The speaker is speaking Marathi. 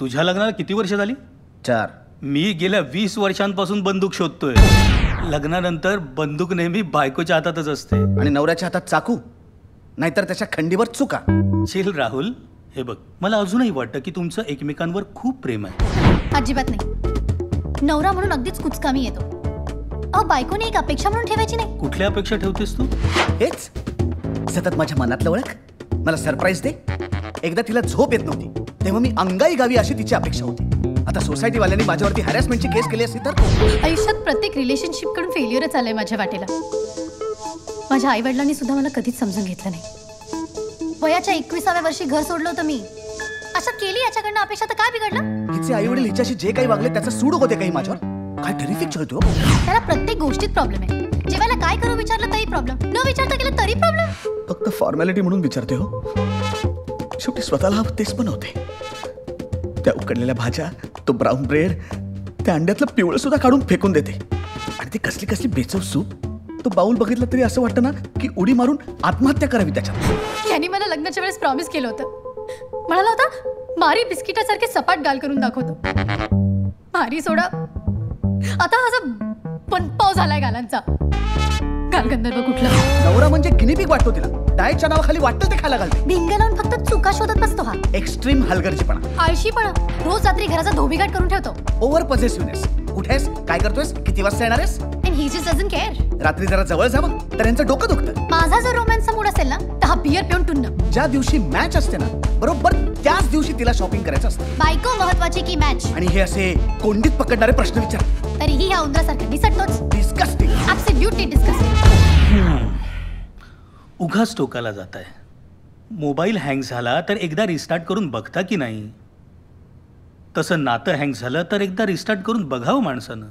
तुझ्या लग्नाला किती वर्ष झाली? 4. मी गेल्या 20 वर्षांपासून बंदूक शोधतोय. लग्नानंतर बंदूक नेहमी बायकोच्या हातातच असते. आणि नवऱ्याच्या हातात चाकू, नाहीतर त्याच्या खंडीवर चुका. चिल राहुल, हे बघ, मला अजूनही वाटतं की तुमचं एकमेकांवर खूप प्रेम आहे. अजिबात नाही. नवरा म्हणून अगदीच कुचकामी येतो. अहो, बायकोने एक अपेक्षा म्हणून ठेवायची नाही. कुठल्या अपेक्षा ठेवतेस तू? हेच सतत माझ्या मनातलं ओळख, मला सरप्राईज दे. एकदा तिला झोप येत नव्हती तेव्हा मी अंगाई गावी अशी तिची अपेक्षा होती. आता सोसायटीवाल्यांनी माझ्यावरती हॅरॅसमेंटची केस केली असती तर. आयुष्यात प्रत्येक रिलेशनशिप कडून फेल्युअरच आलंय माझ्या वाटेला. माझ्या आई वडिलांनी सुद्धा मला कधीच समजून घेतलं नाही. वयाच्या 21व्या वर्षी घर सोडलं होतं मी. अशा केली याच्याकडनं अपेक्षा तर काय बिघडलं? हिचे आई वडील हिच्याशी जे काही वागले त्याचा सूड होते काही माझ्यावर. काय टेरिफिक चळतो. त्याला प्रत्येक गोष्टीत प्रॉब्लेम आहे. जेवायला काय करू विचारलं तरी प्रॉब्लेम, न विचारता केलं तरी प्रॉब्लेम. फक्त फॉर्मॅलिटी म्हणून विचारते हो. शेवटी स्वतःला हवं तेच बनवते. त्या उकडलेल्या भाज्या, तो ब्राऊन ब्रेड, त्या अंड्यातलं पिवळं सुद्धा काढून फेकून देते. आणि ती कसली कसली बेचव सूप, तो बाऊल बघितला तरी असं वाटतं ना की उडी मारून आत्महत्या करावी त्याच्यात. यांनी मला लग्नाच्या वेळेस प्रॉमिस केलं होतं. म्हणाला होता मारी बिस्किटासारखे सपाट गाल करून दाखवतो. मारी सोडा, आता हा पाव झालाय गालांचा. गालगंधर्व कुठला? नवरा म्हणजे गिनीपिग वाटतो तिला. डाएटच्या नावाखाली वाटतं ते खायला घालते. भिंग लावून फक्त चुका शोधत बसतो हा. एक्स्ट्रीम हलगर्जीपणा, आळशीपणा. रोज रात्री घराचा धोबीघाट करून ठेवतो. ओव्हर पॉझेसिव्हनेस. कुठेस, काय करतोयस, किती वाजता येणार आहेस? And he just doesn't care. रात्री जरा जवळ जावं तर यांचं डोकं दुखतं. माझा जर रोमॅन्सचा मूड असेल ना तर हा बियर पिऊन टुन्न. ज्या दिवशी मॅच असते ना बरोबर त्याच दिवशी तिला शॉपिंग करायचं असतं. बायको महत्वाची की मॅच? आणि हे असे कोंडीत पकडणारे प्रश्न विचार. तरीही ह्या उंदरासारखा दिसतोच. डिस्कस्टिंग. Absolutely disgusting. उगाच टोकाला जात आहे. मोबाईल हँग झाला तर एकदा रिस्टार्ट करून बघता की नाही? तसं नातं हँग झालं तर एकदा रिस्टार्ट करून बघावं माणसानं.